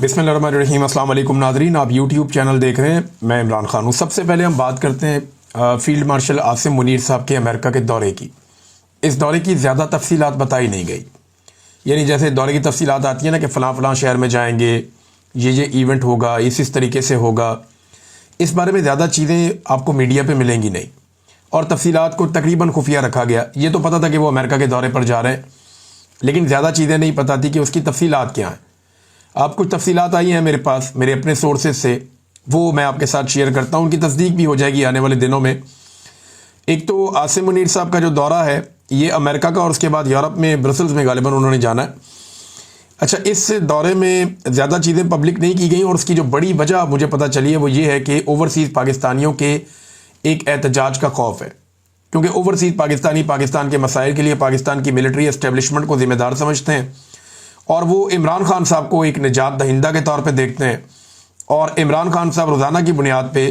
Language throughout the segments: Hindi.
बिस्मिल्लाहिर्रहमानिर्रहीम। अस्सलाम वालेकुम नाज़रीन, आप यूट्यूब चैनल देख रहे हैं। मैं इमरान खान हूँ। सबसे पहले हम बात करते हैं फील्ड मार्शल आसिम मुनीर साहब के अमेरिका के दौरे की। इस दौरे की ज़्यादा तफसीलात बताई नहीं गई, यानी जैसे दौरे की तफसीलात आती है ना कि फ़लाँ फ़लाँ शहर में जाएंगे, ये इवेंट होगा, इस तरीके से होगा। इस बारे में ज़्यादा चीज़ें आपको मीडिया पर मिलेंगी नहीं, और तफसीलात को तकरीबन खुफिया रखा गया। ये तो पता था कि वो अमेरिका के दौरे पर जा रहे हैं, लेकिन ज़्यादा चीज़ें नहीं पता थी कि उसकी तफसीलात क्या हैं। आप कुछ तफसीलात आई हैं मेरे पास मेरे अपने सोर्सेज से, वो मैं आपके साथ शेयर करता हूँ। उनकी तस्दीक भी हो जाएगी आने वाले दिनों में। एक तो आसिम मुनीर साहब का जो दौरा है ये अमेरिका का, और उसके बाद यूरोप में ब्रसल्स में गालिबन उन्होंने जाना है। अच्छा, इस दौरे में ज़्यादा चीज़ें पब्लिक नहीं की गई, और उसकी जो बड़ी वजह मुझे पता चली है वो ये है कि ओवरसीज़ पाकिस्तानियों के एक एहतजाज का खौफ है, क्योंकि ओवरसीज़ पाकिस्तानी पाकिस्तान के मसाइल के लिए पाकिस्तान की मिलिट्री एस्टेब्लिशमेंट को ज़िम्मेदार समझते हैं, और वो इमरान खान साहब को एक निजात दहिंदा के तौर पे देखते हैं। और इमरान खान साहब रोज़ाना की बुनियाद पे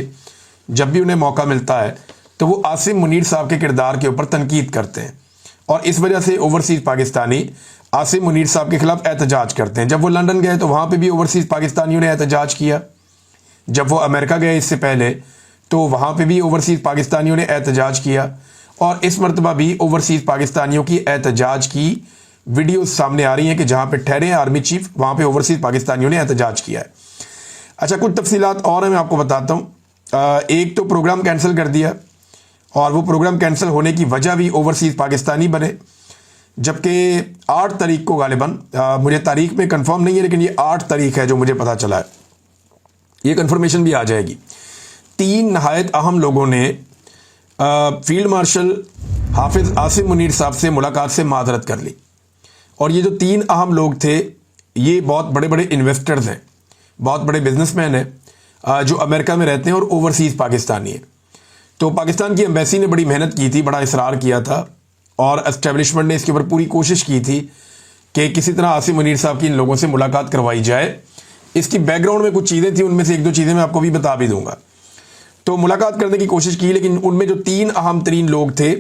जब भी उन्हें मौका मिलता है तो वो आसिम मुनीर साहब के किरदार के ऊपर तनकीद करते हैं, और इस वजह से ओवरसीज़ पाकिस्तानी आसिम मुनीर साहब के खिलाफ एहतजाज करते हैं। जब वो लंदन गए तो वहाँ पर भी ओवरसीज़ पाकिस्तानियों ने एहतजाज किया। जब वो अमेरिका गए इससे पहले तो वहाँ पर भी ओवरसीज़ पाकिस्तानियों ने एहतजाज किया, और इस मरतबा भी ओवरसीज़ पाकिस्तानियों की एहतजाज की वीडियोस सामने आ रही हैं कि जहां पे ठहरे हैं आर्मी चीफ, वहां पे ओवरसीज पाकिस्तानियों ने एहतजाज किया है। अच्छा, कुछ तफसीलात और हैं, मैं आपको बताता हूं। एक तो प्रोग्राम कैंसिल कर दिया, और वो प्रोग्राम कैंसिल होने की वजह भी ओवरसीज पाकिस्तानी बने। जबकि 8 तारीख को गालिबन, मुझे तारीख में कंफर्म नहीं है, लेकिन ये 8 तारीख है जो मुझे पता चला है, ये कंफर्मेशन भी आ जाएगी। 3 नहायत अहम लोगों ने फील्ड मार्शल हाफिज आसिम मुनीर साहब से मुलाकात से माजरत कर ली। और ये जो 3 अहम लोग थे ये बहुत बड़े बड़े इन्वेस्टर्स हैं, बहुत बड़े बिजनेसमैन हैं जो अमेरिका में रहते हैं और ओवरसीज़ पाकिस्तानी हैं। तो पाकिस्तान की एम्बेसी ने बड़ी मेहनत की थी, बड़ा इसरार किया था, और एस्टेब्लिशमेंट ने इसके ऊपर पूरी कोशिश की थी कि किसी तरह आसिम मुनीर साहब की इन लोगों से मुलाकात करवाई जाए। इसकी बैकग्राउंड में कुछ चीज़ें थी, उनमें से 1-2 चीज़ें मैं आपको भी बता भी दूंगा। तो मुलाकात करने की कोशिश की, लेकिन उनमें जो 3 अहम तरीन लोग थे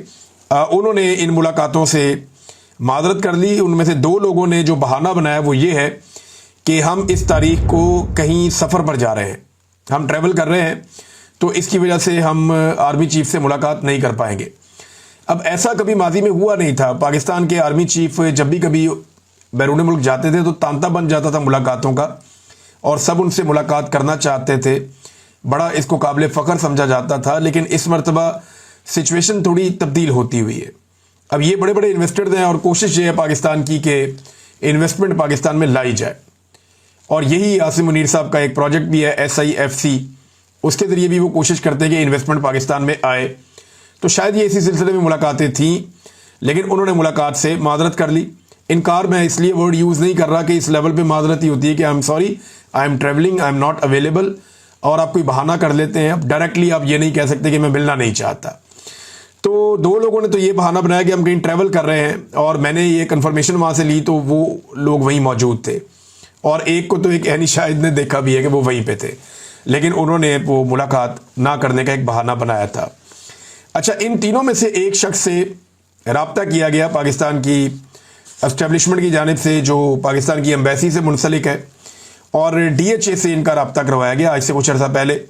उन्होंने इन मुलाकातों से माजरत कर ली। उनमें से 2 लोगों ने जो बहाना बनाया वो ये है कि हम इस तारीख को कहीं सफ़र पर जा रहे हैं, हम ट्रैवल कर रहे हैं, तो इसकी वजह से हम आर्मी चीफ से मुलाकात नहीं कर पाएंगे। अब ऐसा कभी माजी में हुआ नहीं था। पाकिस्तान के आर्मी चीफ जब भी कभी बैरून मुल्क जाते थे तो तांता बन जाता था मुलाकातों का, और सब उनसे मुलाकात करना चाहते थे, बड़ा इसको काबिल फ़ख्र समझा जाता था। लेकिन इस मरतबा सिचुएशन थोड़ी तब्दील होती हुई है। अब ये बड़े बड़े इन्वेस्टर्स हैं, और कोशिश ये है पाकिस्तान की कि इन्वेस्टमेंट पाकिस्तान में लाई जाए, और यही आसिम मुनीर साहब का एक प्रोजेक्ट भी है SIFC, उसके ज़रिए भी वो कोशिश करते हैं कि इन्वेस्टमेंट पाकिस्तान में आए। तो शायद ये इसी सिलसिले में मुलाकातें थीं, लेकिन उन्होंने मुलाकात से माजरत कर ली। इनकार मैं इसलिए वर्ड यूज़ नहीं कर रहा कि इस लेवल पर माजरत ही होती है कि I am sorry, I am travelling, I am not available, और आप कोई बहाना कर लेते हैं। अब डायरेक्टली आप ये नहीं कह सकते कि मैं मिलना नहीं चाहता। तो 2 लोगों ने तो ये बहाना बनाया कि हम कहीं ट्रैवल कर रहे हैं, और मैंने ये कंफर्मेशन वहाँ से ली तो वो लोग वहीं मौजूद थे, और एक को तो एक ऐनी शाहिद ने देखा भी है कि वो वहीं पे थे, लेकिन उन्होंने वो मुलाकात ना करने का एक बहाना बनाया था। अच्छा, इन तीनों में से एक शख्स से रब्ता किया गया पाकिस्तान की एस्टेब्लिशमेंट की जानिब से, जो पाकिस्तान की एम्बेसी से मुंसलिक है, और DHA से इनका रब्ता करवाया गया आज से कुछ अर्सा पहले।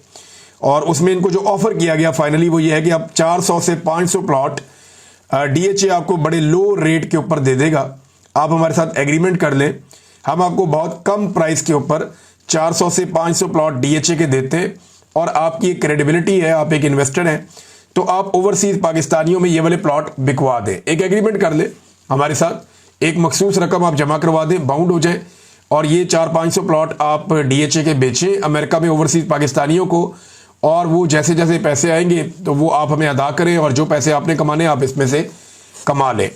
और उसमें इनको जो ऑफ़र किया गया फाइनली वो ये है कि आप 400 से 500 प्लॉट DHA आपको बड़े लो रेट के ऊपर दे देगा। आप हमारे साथ एग्रीमेंट कर लें, हम आपको बहुत कम प्राइस के ऊपर 400 से 500 प्लॉट DHA के देते हैं, और आपकी एक क्रेडिबिलिटी है, आप एक इन्वेस्टर हैं, तो आप ओवरसीज़ पाकिस्तानियों में ये वाले प्लॉट बिकवा दें। एक एग्रीमेंट कर ले हमारे साथ, एक मखसूस रकम आप जमा करवा दें, बाउंड हो जाए, और ये 400-500 प्लॉट आप DHA के बेचें अमेरिका में ओवरसीज़ पाकिस्तानियों को, और वो जैसे जैसे पैसे आएंगे तो वो आप हमें अदा करें, और जो पैसे आपने कमाने आप इसमें से कमा लें।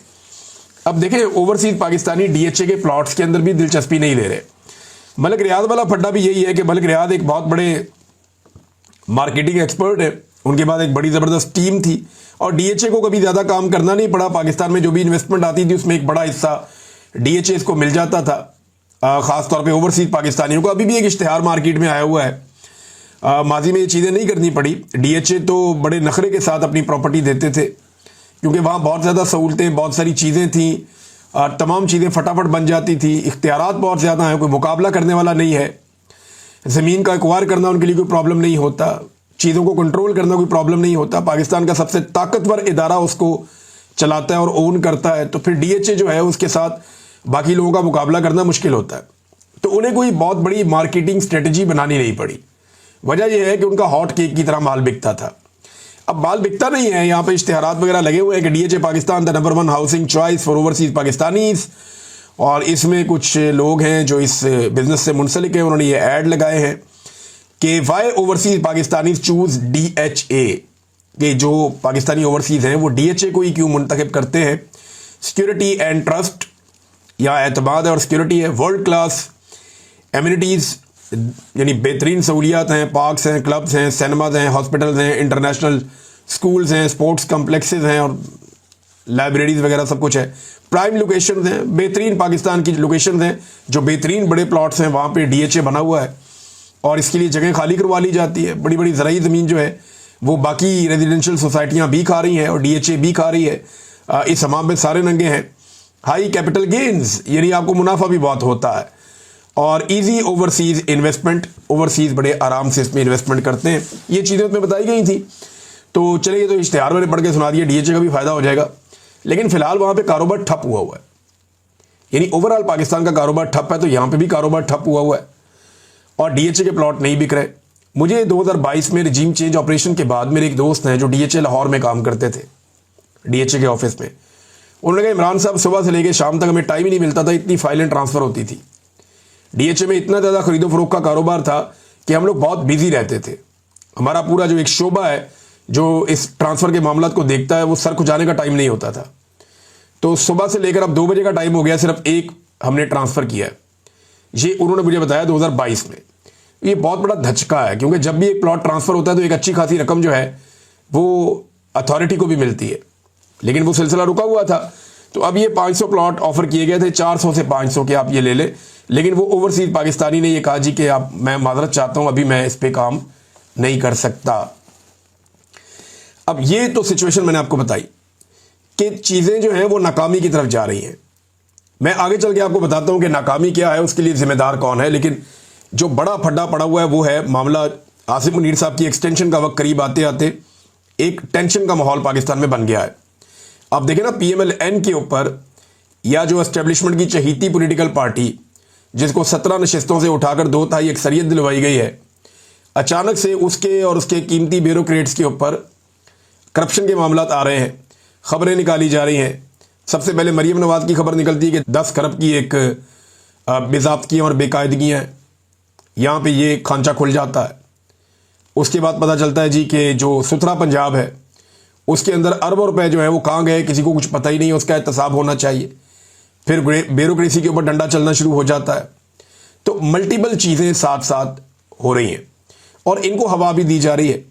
अब देखें, ओवरसीज़ पाकिस्तानी DHA के प्लॉट्स के अंदर भी दिलचस्पी नहीं ले रहे। मलिक रियाद वाला फड्डा भी यही है कि मलिक रियाद एक बहुत बड़े मार्केटिंग एक्सपर्ट है, उनके बाद एक बड़ी ज़बरदस्त टीम थी, और DHA को कभी ज़्यादा काम करना नहीं पड़ा। पाकिस्तान में जो भी इन्वेस्टमेंट आती थी उसमें एक बड़ा हिस्सा DHA को मिल जाता था, ख़ासतौर पर ओवरसीज़ पाकिस्तानियों को। अभी भी एक इश्तिहार मार्केट में आया हुआ है, माजी में ये चीज़ें नहीं करनी पड़ी। DHA तो बड़े नखरे के साथ अपनी प्रॉपर्टी देते थे, क्योंकि वहाँ बहुत ज़्यादा सहूलतें, बहुत सारी चीज़ें थीं, तमाम चीज़ें फटाफट बन जाती थी, इख्तियारात बहुत ज़्यादा हैं, कोई मुकाबला करने वाला नहीं है ज़मीन का एक्वायर करना उनके लिए कोई प्रॉब्लम नहीं होता, चीज़ों को कंट्रोल करना कोई प्रॉब्लम नहीं होता। पाकिस्तान का सबसे ताकतवर इदारा उसको चलाता है और ओन करता है, तो फिर डीएचए जो है उसके साथ बाकी लोगों का मुकाबला करना मुश्किल होता है। तो उन्हें कोई बहुत बड़ी मार्केटिंग स्ट्रेटजी बनानी नहीं पड़ी। वजह यह है कि उनका हॉट केक की तरह माल बिकता था। अब माल बिकता नहीं है, यहाँ पे इश्तिहारात वगैरह लगे हुए हैं कि DHA Pakistan the number 1 housing choice for overseas Pakistanis, और इसमें कुछ लोग हैं जो इस बिजनेस से मुंसलिक हैं, उन्होंने ये ऐड लगाए हैं कि why overseas Pakistanis choose DHA, कि जो पाकिस्तानी ओवरसीज हैं वो डीएचए को ही क्यों मुंतखब करते हैं। सिक्योरिटी एंड ट्रस्ट, या एतमाद और सिक्योरिटी है, वर्ल्ड क्लास एमिनिटीज़ यानी बेहतरीन सहूलियात हैं, पार्क्स हैं, क्लब्स हैं, सिनेमाज हैं, हॉस्पिटल्स हैं, इंटरनेशनल स्कूल्स हैं, स्पोर्ट्स कम्प्लेक्सेस हैं और लाइब्रेरीज वगैरह सब कुछ है। प्राइम लोकेशन हैं, बेहतरीन पाकिस्तान की लोकेशन हैं, जो बेहतरीन बड़े प्लॉट्स हैं वहाँ पे डीएचए बना हुआ है और इसके लिए जगह खाली करवा ली जाती है। बड़ी बड़ी ज़राई ज़मीन जो है वो बाकी रेजिडेंशियल सोसाइटियाँ भी खा रही हैं और डीएचए भी खा रही है। इस हमाम में सारे नंगे हैं। हाई कैपिटल गेन्स, यानी आपको मुनाफा भी बहुत होता है, और इजी ओवरसीज इन्वेस्टमेंट, ओवरसीज बड़े आराम से इसमें इन्वेस्टमेंट करते हैं। ये चीज़ें उसमें बताई गई थी। तो चलिए, तो इश्तिहार मैंने पढ़ के सुना दिया, डीएचए का भी फायदा हो जाएगा। लेकिन फिलहाल वहाँ पे कारोबार ठप हुआ हुआ है, यानी ओवरऑल पाकिस्तान का कारोबार ठप है, तो यहाँ पे भी कारोबार ठप हुआ है और डीएचए के प्लॉट नहीं बिक रहे। मुझे 2022 में रिजीम चेंज ऑपरेशन के बाद मेरे एक दोस्त हैं जो डीएचए लाहौर में काम करते थे, डीएचए के ऑफिस में। उन्होंने कहा, इमरान साहब सुबह से लेकर शाम तक हमें टाइम ही नहीं मिलता था, इतनी फाइलें ट्रांसफ़र होती थी। डीएचए में इतना ज़्यादा खरीदो फरोख्त का कारोबार था कि हम लोग बहुत बिजी रहते थे। हमारा पूरा जो एक शोबा है जो इस ट्रांसफ़र के मामला को देखता है, वो सर खुजाने का टाइम नहीं होता था। तो सुबह से लेकर अब 2 बजे का टाइम हो गया, सिर्फ एक हमने ट्रांसफ़र किया है। ये उन्होंने मुझे बताया 2022 में। ये बहुत बड़ा धचका है, क्योंकि जब भी एक प्लॉट ट्रांसफ़र होता है तो एक अच्छी खासी रकम जो है वो अथॉरिटी को भी मिलती है, लेकिन वो सिलसिला रुका हुआ था। तो अब ये 500 प्लॉट ऑफर किए गए थे, 400 से 500 के आप ये ले लें, लेकिन वो ओवरसीज पाकिस्तानी ने ये कहा जी कि आप, मैं माजरत चाहता हूं, अभी मैं इस पे काम नहीं कर सकता। अब ये तो सिचुएशन मैंने आपको बताई कि चीज़ें जो हैं वो नाकामी की तरफ जा रही हैं। मैं आगे चल के आपको बताता हूं कि नाकामी क्या है, उसके लिए जिम्मेदार कौन है। लेकिन जो बड़ा फड्डा पड़ा हुआ है वो है मामला आसिफ मुनीर साहब की एक्सटेंशन का वक्त करीब आते आते एक टेंशन का माहौल पाकिस्तान में बन गया है। अब देखें ना, PMLN के ऊपर, या जो एस्टेब्लिशमेंट की चहीती पॉलिटिकल पार्टी जिसको 17 नशिस्तों से उठाकर 2/3 अक्सरियत दिलवाई गई है, अचानक से उसके और उसके कीमती ब्यूरोक्रेट्स के ऊपर करप्शन के मामला आ रहे हैं, खबरें निकाली जा रही हैं। सबसे पहले मरीम नवाज की खबर निकलती है कि 10 खरब की एक बेज़ाब्तियाँ और बेकायदगियाँ हैं, यहाँ पे ये खांचा खुल जाता है। उसके बाद पता चलता है जी कि जो सुथरा पंजाब है उसके अंदर अरबों रुपए जो है वो कहाँ गए किसी को कुछ पता ही नहीं, उसका एहतसाब होना चाहिए। फिर ब्यूरोक्रेसी के ऊपर डंडा चलना शुरू हो जाता है। तो मल्टीपल चीज़ें साथ साथ हो रही हैं और इनको हवा भी दी जा रही है।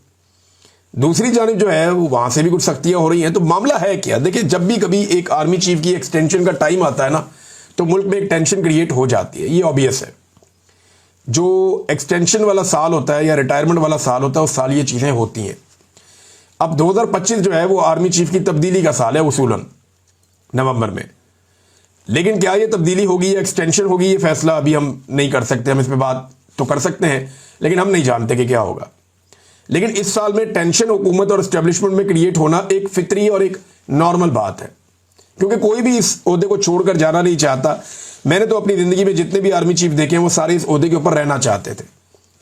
दूसरी जानिब जो है वो वहाँ से भी कुछ सख्तियाँ हो रही हैं। तो मामला है क्या? देखिए, जब भी कभी एक आर्मी चीफ की एक्सटेंशन का टाइम आता है ना, तो मुल्क में एक टेंशन क्रिएट हो जाती है, ये ऑब्वियस है। जो एक्सटेंशन वाला साल होता है या रिटायरमेंट वाला साल होता है, उस साल ये चीज़ें होती हैं। अब 2025 जो है वो आर्मी चीफ की तब्दीली का साल है उसूलन नवंबर में। लेकिन क्या ये तब्दीली होगी या एक्सटेंशन होगी, ये फैसला अभी हम नहीं कर सकते। हम इस पर बात तो कर सकते हैं, लेकिन हम नहीं जानते कि क्या होगा। लेकिन इस साल में टेंशन हुकूमत और एस्टेब्लिशमेंट में क्रिएट होना एक फितरी और एक नॉर्मल बात है, क्योंकि कोई भी इस ओहदे को छोड़कर जाना नहीं चाहता। मैंने तो अपनी ज़िंदगी में जितने भी आर्मी चीफ देखे हैं वो सारे इस ओहदे के ऊपर रहना चाहते थे।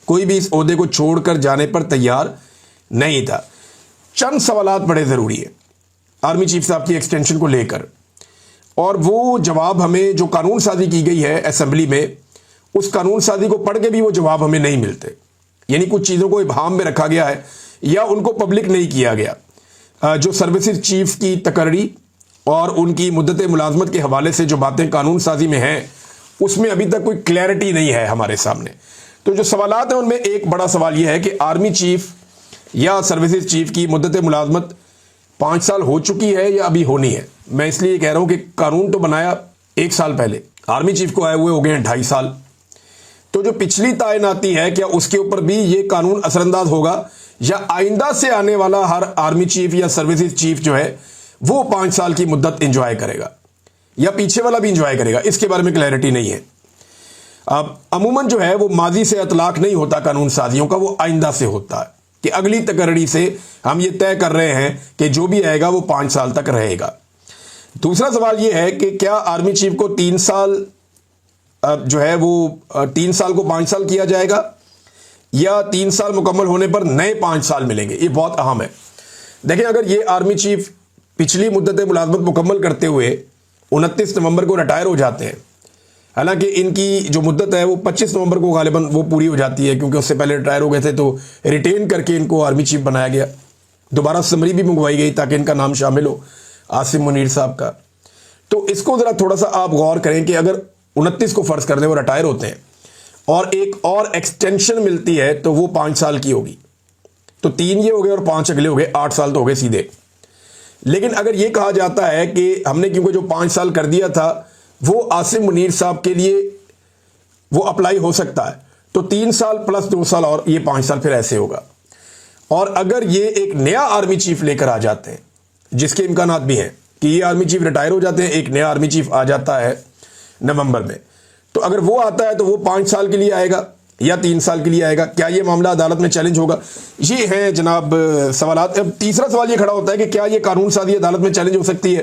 कोई भी इस ओहदे को छोड़कर जाने पर तैयार नहीं था। चंद सवालात बड़े ज़रूरी है आर्मी चीफ साहब की एक्सटेंशन को लेकर, और वो जवाब हमें, जो कानून साजी की गई है असेंबली में, उस कानून साजी को पढ़ के भी वो जवाब हमें नहीं मिलते। यानी कुछ चीज़ों को इबाम में रखा गया है या उनको पब्लिक नहीं किया गया। जो सर्विसेज चीफ की तकर्री और उनकी मुद्दत मुलाजमत के हवाले से जो बातें कानून साजी में हैं, उसमें अभी तक कोई क्लैरिटी नहीं है हमारे सामने। तो जो सवालात हैं उनमें एक बड़ा सवाल यह है कि आर्मी चीफ या सर्विसेज चीफ की मुद्दत मुलाजमत 5 साल हो चुकी है या अभी होनी है। मैं इसलिए कह रहा हूं कि कानून तो बनाया 1 साल पहले, आर्मी चीफ को आए हुए हो गए हैं 2.5 साल। तो जो पिछली तैनाती है, क्या उसके ऊपर भी ये कानून असरअंदाज होगा, या आइंदा से आने वाला हर आर्मी चीफ या सर्विसेज चीफ जो है वो 5 साल की मुद्दत इंजॉय करेगा, या पीछे वाला भी इंजॉय करेगा? इसके बारे में क्लैरिटी नहीं है। अब अमूमन जो है वो माजी से इतलाक नहीं होता कानून साजियों का, वो आइंदा से होता है कि अगली तकर्री से हम ये तय कर रहे हैं कि जो भी आएगा वो 5 साल तक रहेगा। दूसरा सवाल ये है कि क्या आर्मी चीफ को 3 साल जो है वो 3 साल को 5 साल किया जाएगा या 3 साल मुकम्मल होने पर नए 5 साल मिलेंगे। ये बहुत अहम है। देखिए, अगर ये आर्मी चीफ पिछली मुद्दत मुलाजमत मुकम्मल करते हुए 29 नवंबर को रिटायर हो जाते हैं, हालांकि इनकी जो मुद्दत है वो 25 नवंबर को गालिबन वो पूरी हो जाती है, क्योंकि उससे पहले रिटायर हो गए थे तो रिटेन करके इनको आर्मी चीफ बनाया गया। दोबारा समरी भी मंगवाई गई ताकि इनका नाम शामिल हो, आसिम मुनीर साहब का। तो इसको ज़रा थोड़ा सा आप गौर करें कि अगर 29 को फ़र्ज़ कर दें वो रिटायर होते हैं और एक और एक्सटेंशन मिलती है तो वो 5 साल की होगी, तो 3 ये हो गए और 5 अगले हो गए, 8 साल तो हो गए सीधे। लेकिन अगर ये कहा जाता है कि हमने क्योंकि जो 5 साल कर दिया था वो आसिम मुनीर साहब के लिए वो अप्लाई हो सकता है, तो 3 साल प्लस 2 साल और ये 5 साल फिर ऐसे होगा। और अगर ये एक नया आर्मी चीफ लेकर आ जाते हैं, जिसके इम्कानात भी हैं कि ये आर्मी चीफ रिटायर हो जाते हैं, एक नया आर्मी चीफ आ जाता है नवंबर में, तो अगर वो आता है तो वो 5 साल के लिए आएगा या 3 साल के लिए आएगा। क्या ये मामला अदालत में चैलेंज होगा? ये है जनाब सवालात। अब तीसरा सवाल ये खड़ा होता है कि क्या ये कानून साजी अदालत में चैलेंज हो सकती है?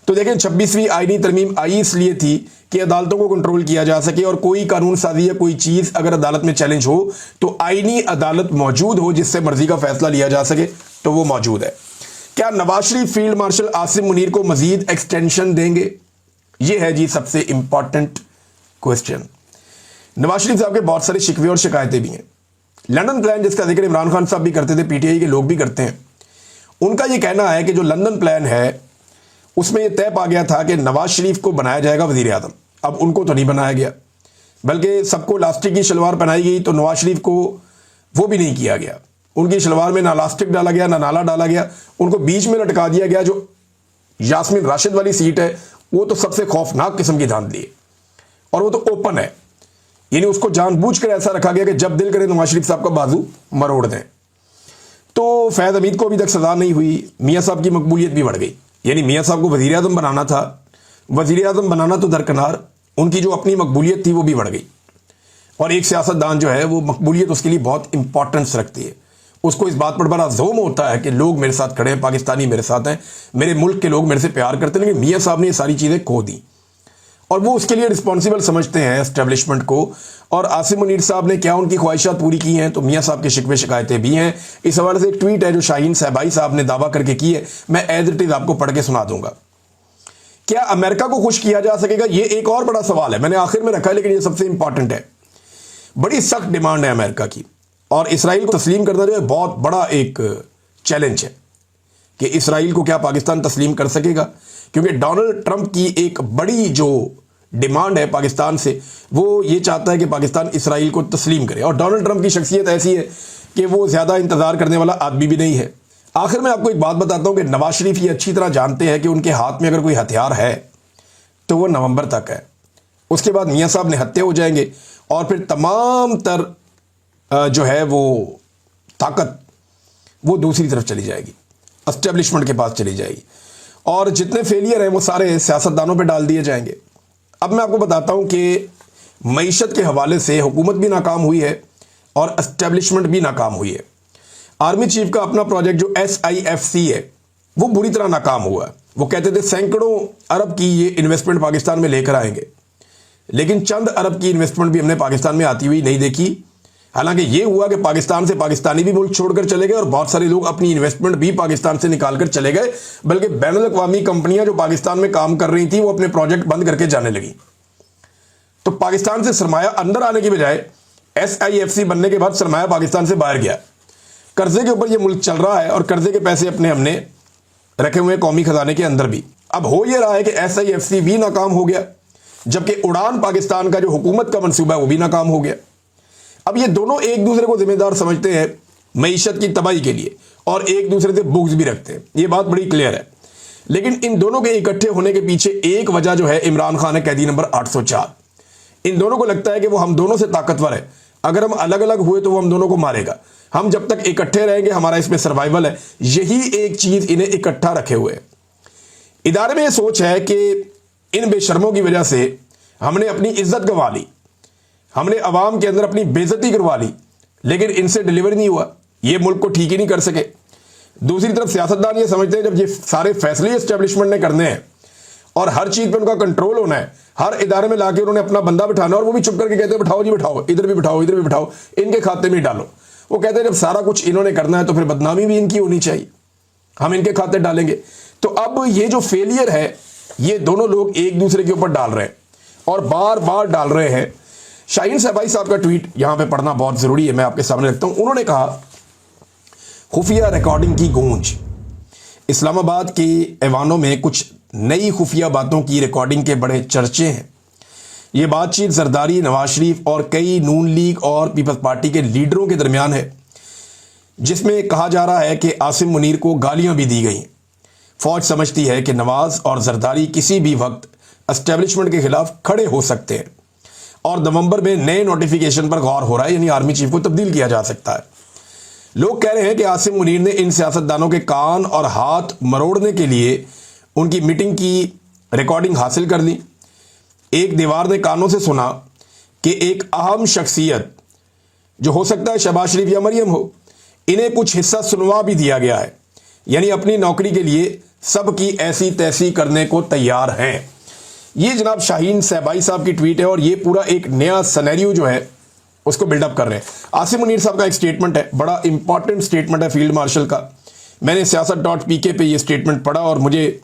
तो देखें, 26वीं आईनी तरमीम आई इसलिए थी कि अदालतों को कंट्रोल किया जा सके, और कोई कानून साजी या कोई चीज़ अगर अदालत में चैलेंज हो तो आईनी अदालत मौजूद हो जिससे मर्जी का फैसला लिया जा सके, तो वो मौजूद है। क्या नवाज शरीफ फील्ड मार्शल आसिम मुनीर को मजीद एक्सटेंशन देंगे? ये है जी सबसे इंपॉर्टेंट क्वेश्चन। नवाज शरीफ साहब के बहुत सारे शिकवे और शिकायतें भी हैं। लंदन प्लान जिसका जिक्र इमरान खान साहब भी करते थे, पीटीआई के लोग भी करते हैं, उनका ये कहना है कि जो लंदन प्लान है उसमें यह तय पा गया था कि नवाज शरीफ को बनाया जाएगा वजीर आजम। अब उनको तो नहीं बनाया गया, बल्कि सबको लास्टिक की शलवार पहनाई गई, तो नवाज शरीफ को वो भी नहीं किया गया। उनकी शलवार में ना लास्टिक डाला गया ना नाला डाला गया, उनको बीच में लटका दिया गया। जो यास्मीन राशिद वाली सीट है वो तो सबसे खौफनाक किस्म की धांधली है, और वो तो ओपन है, यानी उसको जानबूझकर ऐसा रखा गया कि जब दिल करे नवाज शरीफ साहब का बाजू मरोड़ दें। तो फैज़ हमीद को अभी तक सजा नहीं हुई, मियाँ साहब की मकबूलियत भी बढ़ गई, यानी मियाँ साहब को वज़ीर आज़म बनाना था, वज़ीर आज़म बनाना तो दरकिनार, उनकी जो अपनी मकबूलियत थी वो भी बढ़ गई। और एक सियासतदान जो है वो मकबूलियत उसके लिए बहुत इंपॉर्टेंस रखती है, उसको इस बात पर बड़ा जोम होता है कि लोग मेरे साथ खड़े हैं, पाकिस्तानी मेरे साथ हैं, मेरे मुल्क के लोग मेरे से प्यार करते हैं। लेकिन मियाँ साहब ने ये सारी चीज़ें खो दी और वो उसके लिए रिस्पॉन्सिबल समझते हैं एस्टेब्लिशमेंट को। और आसिम मुनीर साहब ने क्या उनकी ख्वाहिशात पूरी की हैं? तो मियाँ साहब के शिकवे शिकायतें भी हैं। इस हवाले से एक ट्वीट है जो शाहीन सहबाई साहब ने दावा करके की है, मैं एज इट इज आपको पढ़ के सुना दूंगा। क्या अमेरिका को खुश किया जा सकेगा? ये एक और बड़ा सवाल है, मैंने आखिर में रखा है, लेकिन ये सबसे इंपॉर्टेंट है। बड़ी सख्त डिमांड है अमेरिका की, और इसराइल को तस्लीम करना जो है बहुत बड़ा एक चैलेंज है कि इसराइल को क्या पाकिस्तान तस्लीम कर सकेगा, क्योंकि डोनाल्ड ट्रंप की एक बड़ी जो डिमांड है पाकिस्तान से, वो ये चाहता है कि पाकिस्तान इसराइल को तस्लीम करे। और डोनाल्ड ट्रंप की शख्सियत ऐसी है कि वो ज़्यादा इंतज़ार करने वाला आदमी भी नहीं है। आखिर में आपको एक बात बताता हूँ कि नवाज शरीफ ये अच्छी तरह जानते हैं कि उनके हाथ में अगर कोई हथियार है तो वो नवंबर तक है, उसके बाद मियाँ साहब निहत्थे हो जाएंगे और फिर तमाम तर जो है वो ताकत वो दूसरी तरफ चली जाएगी, एस्टेब्लिशमेंट के पास चली जाएगी, और जितने फेलियर हैं वो सारे सियासतदानों पे डाल दिए जाएंगे। अब मैं आपको बताता हूं कि मईशत के हवाले से हुकूमत भी नाकाम हुई है और एस्टेब्लिशमेंट भी नाकाम हुई है। आर्मी चीफ का अपना प्रोजेक्ट जो SIFC है वो बुरी तरह नाकाम हुआ है। वो कहते थे सैकड़ों अरब की ये इन्वेस्टमेंट पाकिस्तान में लेकर आएंगे, लेकिन चंद अरब की इन्वेस्टमेंट भी हमने पाकिस्तान में आती हुई नहीं देखी। हालांकि ये हुआ कि पाकिस्तान से पाकिस्तानी भी मुल्क छोड़कर चले गए और बहुत सारे लोग अपनी इन्वेस्टमेंट भी पाकिस्तान से निकालकर चले गए, बल्कि बैनुल अक़वामी कंपनियां जो पाकिस्तान में काम कर रही थी वो अपने प्रोजेक्ट बंद करके जाने लगी। तो पाकिस्तान से सरमाया अंदर आने की बजाय SIFC बनने के बाद सरमाया पाकिस्तान से बाहर गया। कर्जे के ऊपर ये मुल्क चल रहा है और कर्जे के पैसे अपने हमने रखे हुए कौमी खजाने के अंदर भी। अब हो ये रहा है कि SIFC भी नाकाम हो गया, जबकि उड़ान पाकिस्तान का जो हुकूमत का मनसूबा है वो भी नाकाम हो गया। अब ये दोनों एक दूसरे को जिम्मेदार समझते हैं मईशत की तबाही के लिए और एक दूसरे से बुग्ज भी रखते हैं, ये बात बड़ी क्लियर है। लेकिन इन दोनों के इकट्ठे होने के पीछे एक वजह जो है इमरान खान है, कैदी नंबर 804। इन दोनों को लगता है कि वो हम दोनों से ताकतवर है, अगर हम अलग अलग हुए तो वो हम दोनों को मारेगा, हम जब तक इकट्ठे रहेंगे हमारा इसमें सर्वाइवल है। यही एक चीज इन्हें इकट्ठा रखे हुए है। इदारे में यह सोच है कि इन बेशर्मों की वजह से हमने अपनी इज्जत गंवा ली, हमने अवाम के अंदर अपनी बेइज्जती करवा ली, लेकिन इनसे डिलीवर नहीं हुआ, ये मुल्क को ठीक ही नहीं कर सके। दूसरी तरफ सियासतदान ये समझते हैं जब ये सारे फैसले एस्टेब्लिशमेंट ने करने हैं और हर चीज पे उनका कंट्रोल होना है, हर इदारे में लाके उन्होंने अपना बंदा बिठाना, और वो भी चुप करके कहते हैं बिठाओ जी बिठाओ, इधर भी बिठाओ, इधर भी बिठाओ, इनके खाते में डालो। वो कहते हैं जब सारा कुछ इन्होंने करना है तो फिर बदनामी भी इनकी होनी चाहिए, हम इनके खाते डालेंगे। तो अब ये जो फेलियर है ये दोनों लोग एक दूसरे के ऊपर डाल रहे हैं और बार बार डाल रहे हैं। शाहीन सहबाई साहब का ट्वीट यहां पे पढ़ना बहुत जरूरी है, मैं आपके सामने रखता हूं। उन्होंने कहा, खुफिया रिकॉर्डिंग की गूंज, इस्लामाबाद के ऐवानों में कुछ नई खुफिया बातों की रिकॉर्डिंग के बड़े चर्चे हैं। ये बातचीत जरदारी, नवाज शरीफ और कई नून लीग और पीपल्स पार्टी के लीडरों के दरमियान है, जिसमें कहा जा रहा है कि आसिम मुनीर को गालियां भी दी गई। फौज समझती है कि नवाज और जरदारी किसी भी वक्त एस्टेब्लिशमेंट के खिलाफ खड़े हो सकते हैं और नवंबर में नए नोटिफिकेशन पर गौर हो रहा है, यानी आर्मी चीफ को तब्दील किया जा सकता है। लोग कह रहे हैं कि आसिम मुनीर ने इन सियासतदानों के कान और हाथ मरोड़ने के लिए उनकी मीटिंग की रिकॉर्डिंग हासिल कर ली। एक दीवार ने कानों से सुना कि एक अहम शख्सियत, जो हो सकता है शहबाज शरीफ या मरियम हो, इन्हें कुछ हिस्सा सुनवा भी दिया गया है, यानी अपनी नौकरी के लिए सबकी ऐसी तैसी करने को तैयार हैं। ये जनाब शाहीन सहबाई साहब की ट्वीट है और ये पूरा एक नया सिनेरियो जो है उसको बिल्डअप कर रहे हैं। आसिम मुनीर साहब का एक स्टेटमेंट है, बड़ा इंपॉर्टेंट स्टेटमेंट है फील्ड मार्शल का। मैंने siyaasat.pk पे ये स्टेटमेंट पढ़ा और मुझे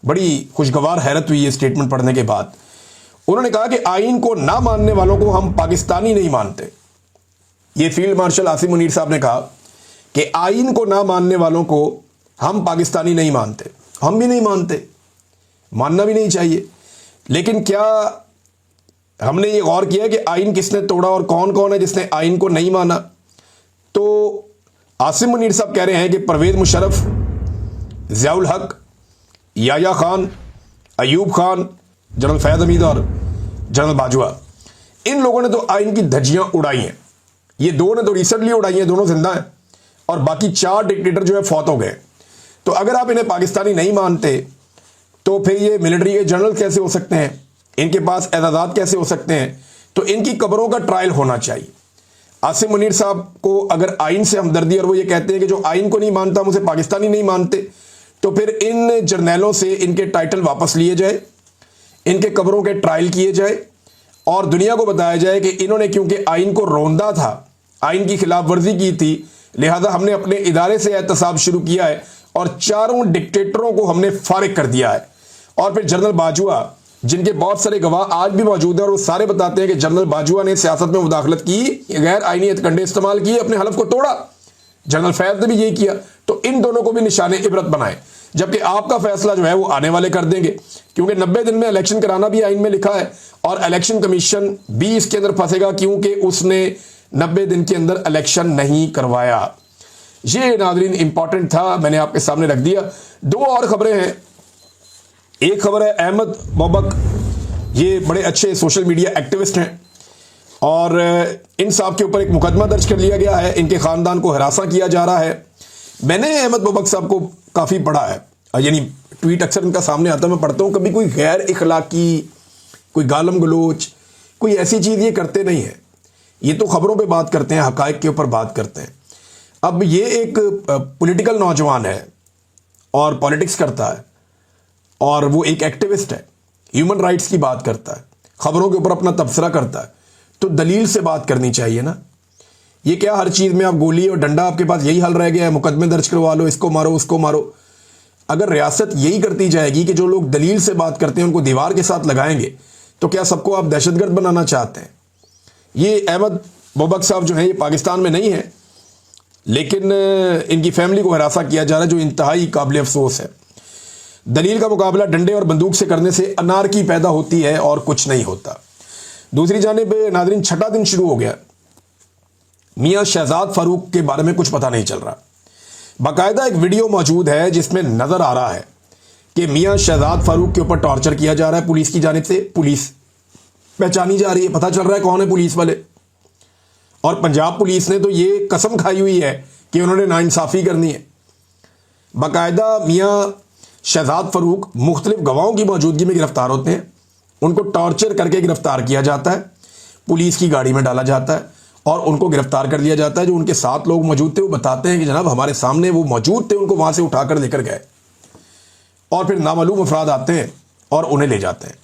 बड़ी खुशगवार हैरत हुई ये स्टेटमेंट पढ़ने के बाद। उन्होंने कहा कि आईन को ना मानने वालों को हम पाकिस्तानी नहीं मानते। ये फील्ड मार्शल आसिम मुनीर साहब ने कहा कि आईन को ना मानने वालों को हम पाकिस्तानी नहीं मानते। हम भी नहीं मानते, मानना भी नहीं चाहिए, लेकिन क्या हमने ये गौर किया कि आईन किसने तोड़ा और कौन कौन है जिसने आईन को नहीं माना? तो आसिम मुनीर साहब कह रहे हैं कि परवेज मुशर्रफ, ज़ियाउल हक, याया खान, अयूब खान, जनरल फैज हमीद और जनरल बाजवा, इन लोगों ने तो आईन की धज्जियां उड़ाई हैं। ये दो ने तो रिसेंटली उड़ाई हैं, दोनों जिंदा हैं, और बाकी 4 डिक्टेटर जो है फौत हो गए। तो अगर आप इन्हें पाकिस्तानी नहीं मानते तो फिर ये मिलिट्री के जनरल कैसे हो सकते हैं? इनके पास एजाज़ात कैसे हो सकते हैं? तो इनकी कब्रों का ट्रायल होना चाहिए। आसिम मुनीर साहब को अगर आईन से हमदर्दी और वो ये कहते हैं कि जो आईन को नहीं मानता मुझे पाकिस्तानी नहीं मानते, तो फिर इन जर्नैलों से इनके टाइटल वापस लिए जाए, इनके कब्रों के ट्रायल किए जाए और दुनिया को बताया जाए कि इन्होंने क्योंकि आईन को रौंदा था, आईन की खिलाफ वर्जी की थी, लिहाजा हमने अपने इदारे से एहतसाब शुरू किया है और 4 डिक्टेटरों को हमने फारिग कर दिया है। और फिर जनरल बाजवा, जिनके बहुत सारे गवाह आज भी मौजूद हैं और वो सारे बताते हैं कि जनरल बाजवा ने सियासत में मुदाखलत की, गैर आईनी हथकंडे इस्तेमाल किए, अपने हलफ को तोड़ा। जनरल फैज ने भी यही किया। तो इन दोनों को भी निशाने इबरत बनाए, जबकि आपका फैसला जो है वो आने वाले कर देंगे, क्योंकि 90 दिन में इलेक्शन कराना भी आईन में लिखा है और इलेक्शन कमीशन भी इसके अंदर फंसेगा क्योंकि उसने 90 दिन के अंदर इलेक्शन नहीं करवाया। ये नाज़रीन इंपॉर्टेंट था, मैंने आपके सामने रख दिया। 2 और खबरें हैं। एक खबर है अहमद बोबक, ये बड़े अच्छे सोशल मीडिया एक्टिविस्ट हैं और इन साहब के ऊपर एक मुकदमा दर्ज कर लिया गया है, इनके खानदान को हरासा किया जा रहा है। मैंने अहमद बोबक साहब को काफ़ी पढ़ा है, यानी ट्वीट अक्सर इनका सामने आता है, मैं पढ़ता हूँ। कभी कोई गैर इखलाकी, कोई गालम गलोच, कोई ऐसी चीज़ ये करते नहीं है। ये तो खबरों पे बात करते हैं, हकायक के ऊपर बात करते हैं। अब ये एक पॉलिटिकल नौजवान है और पॉलिटिक्स करता है और वो एक एक्टिविस्ट है, ह्यूमन राइट्स की बात करता है, खबरों के ऊपर अपना तबसरा करता है, तो दलील से बात करनी चाहिए ना। ये क्या हर चीज़ में आप गोली और डंडा, आपके पास यही हल रह गया है, मुकदमे दर्ज करवा लो, इसको मारो उसको मारो। अगर रियासत यही करती जाएगी कि जो लोग दलील से बात करते हैं उनको दीवार के साथ लगाएंगे, तो क्या सबको आप दहशतगर्द बनाना चाहते हैं? ये अहमद बोबक साहब जो है ये पाकिस्तान में नहीं है, लेकिन इनकी फैमिली को हरासा किया जा रहा है, जो इंतहाई काबिल अफसोस है। दलील का मुकाबला डंडे और बंदूक से करने से अनारकी पैदा होती है और कुछ नहीं होता। दूसरी जानिब नाज़रीन, 6ठा दिन शुरू हो गया, मियां शहजाद फारूक के बारे में कुछ पता नहीं चल रहा। बाकायदा एक वीडियो मौजूद है जिसमें नजर आ रहा है कि मियां शहजाद फारूक के ऊपर टॉर्चर किया जा रहा है पुलिस की जानिब से। पुलिस पहचानी जा रही है, पता चल रहा है कौन है पुलिस वाले। और पंजाब पुलिस ने तो ये कसम खाई हुई है कि उन्होंने नाइंसाफ़ी करनी है। बाकायदा मियां शहजाद फारूक मुख्तलिफ गवाहों की मौजूदगी में गिरफ्तार होते हैं, उनको टॉर्चर करके गिरफ्तार किया जाता है, पुलिस की गाड़ी में डाला जाता है और उनको गिरफ्तार कर लिया जाता है। जो उनके साथ लोग मौजूद थे वो बताते हैं कि जनाब हमारे सामने वो मौजूद थे, उनको वहां से उठाकर लेकर गए और फिर नामालूम अफराद आते हैं और उन्हें ले जाते हैं।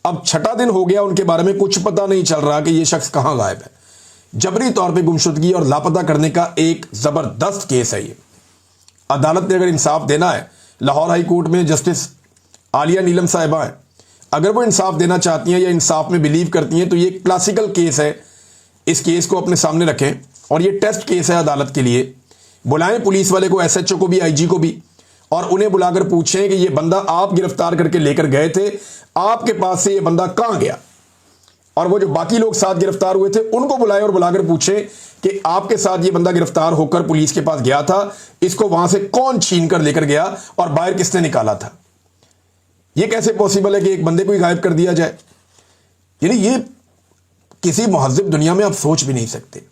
अब छठा दिन हो गया, उनके बारे में कुछ पता नहीं चल रहा कि ये शख्स कहां गायब है। जबरी तौर पे गुमशुदगी और लापता करने का एक जबरदस्त केस है ये। अदालत ने अगर इंसाफ देना है, लाहौर हाई कोर्ट में जस्टिस आलिया नीलम साहिबा हैं, अगर वो इंसाफ देना चाहती हैं या इंसाफ में बिलीव करती हैं तो ये क्लासिकल केस है। इस केस को अपने सामने रखें और ये टेस्ट केस है अदालत के लिए। बुलाएं पुलिस वाले को, एसएचओ को भी, आईजी को भी, और उन्हें बुलाकर पूछें कि ये बंदा आप गिरफ्तार करके लेकर गए थे, आपके पास से ये बंदा कहां गया। और वो जो बाकी लोग साथ गिरफ्तार हुए थे उनको बुलाएं और बुलाकर पूछें कि आपके साथ ये बंदा गिरफ्तार होकर पुलिस के पास गया था, इसको वहां से कौन छीन कर लेकर गया और बाहर किसने निकाला था। ये कैसे पॉसिबल है कि एक बंदे को ही गायब कर दिया जाए। यानी ये किसी महज़िब दुनिया में आप सोच भी नहीं सकते।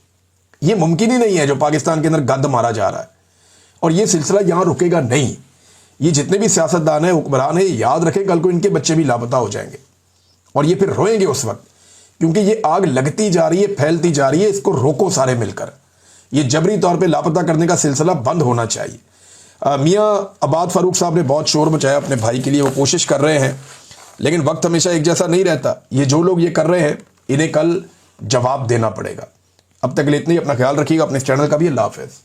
ये मुमकिन ही नहीं है जो पाकिस्तान के अंदर गद मारा जा रहा है। और ये सिलसिला यहां रुकेगा नहीं। ये जितने भी सियासतदान हैं, हुक्मरान हैं, याद रखें कल को इनके बच्चे भी लापता हो जाएंगे और ये फिर रोएंगे उस वक्त, क्योंकि ये आग लगती जा रही है, फैलती जा रही है। इसको रोको सारे मिलकर। ये जबरी तौर पे लापता करने का सिलसिला बंद होना चाहिए। मियाँ अबाद फारूक साहब ने बहुत शोर मचाया अपने भाई के लिए, वो कोशिश कर रहे हैं, लेकिन वक्त हमेशा एक जैसा नहीं रहता। ये जो लोग ये कर रहे हैं इन्हें कल जवाब देना पड़ेगा। अब तक के लिए इतना ही। अपना ख्याल रखिएगा, अपने चैनल का भी। अल्लाह हाफ़िज़।